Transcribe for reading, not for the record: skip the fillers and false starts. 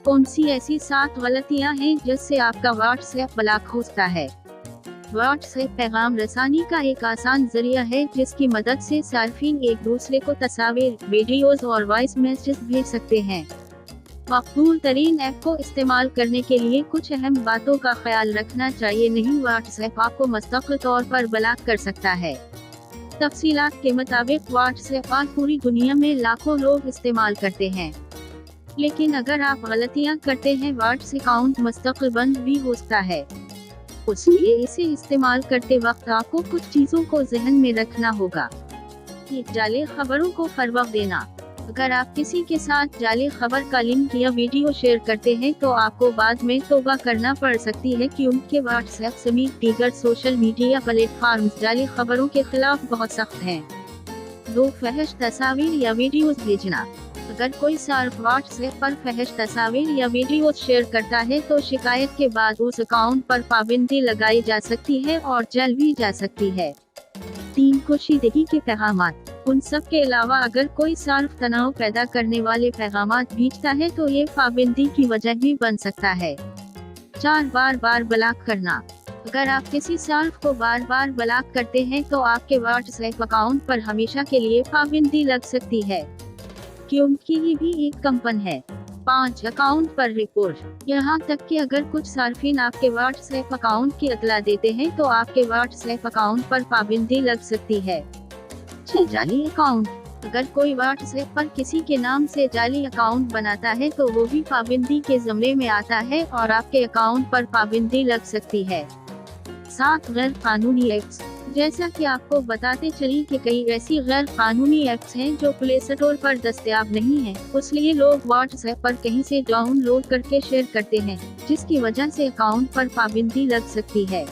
कौन सी ऐसी 7 गलतियां हैं जिससे आपका व्हाट्सएप ब्लॉक होता है? व्हाट्सएप पैगाम रसानी का एक आसान जरिया है जिसकी मदद से सार्फिन एक दूसरे को तस्वीर, वीडियोस और वॉइस मैसेज भेज सकते हैं। मकबूल तरीन ऐप को इस्तेमाल करने के लिए कुछ अहम बातों का ख्याल रखना चाहिए। नहीं, व्हाट्सएप आपको मुस्तकिल तौर पर ब्लॉक कर सकता है। तफसीलात के मुताबिक व्हाट्सएप आज पूरी दुनिया में लाखों लोग इस्तेमाल करते हैं, लेकिन अगर आप गलतियां करते हैं व्हाट्सएप अकाउंट मुस्तकिल बंद भी हो सकता है। इसलिए इसे इस्तेमाल करते वक्त आपको कुछ चीजों को ज़हन में रखना होगा। जाली खबरों को फरोग़ देना। अगर आप किसी के साथ जाली खबर का लिंक या वीडियो शेयर करते हैं तो आपको बाद में तौबा करना पड़ सकती है, क्योंकि व्हाट्सएप समेत दीगर सोशल मीडिया प्लेटफॉर्म्स जाली खबरों के खिलाफ बहुत सख्त हैं। 2 फहश तस्वीर या वीडियोस भेजना। अगर कोई सार्फ व्हाट्सएप पर फहश तस्वीर या वीडियो शेयर करता है तो शिकायत के बाद उस अकाउंट पर पाबंदी लगाई जा सकती है और जेल भी जा सकती है। 3 कशीदगी के पैगामात। उन सब के अलावा अगर कोई सार्फ तनाव पैदा करने वाले पैगामात भेजता है तो ये पाबंदी की वजह भी बन सकता है। 4 बार ब्लॉक करना। अगर आप किसी सार्फ को बार बार ब्लॉक करते हैं तो आपके व्हाट्सएप अकाउंट पर हमेशा के लिए पाबंदी लग सकती है, क्योंकि ये भी एक कंपन है। 5 अकाउंट पर रिपोर्ट। यहाँ तक कि अगर कुछ सार्फिन आपके व्हाट्सएप अकाउंट की इत्तला देते हैं तो आपके व्हाट्सएप अकाउंट पर पाबंदी लग सकती है। 6 जाली अकाउंट। अगर कोई व्हाट्सएप पर किसी के नाम से जाली अकाउंट बनाता है तो वो भी पाबंदी के ज़मरे में आता है और आपके अकाउंट पर पाबंदी लग सकती है। 7 गैर कानूनी ऐप्स। जैसा कि आपको बताते चली कि कई ऐसी गैर कानूनी ऐप्स हैं जो प्ले स्टोर पर दस्तयाब नहीं हैं, इसलिए लोग व्हाट्सएप पर कहीं से डाउनलोड करके शेयर करते हैं, जिसकी वजह से अकाउंट पर पाबंदी लग सकती है।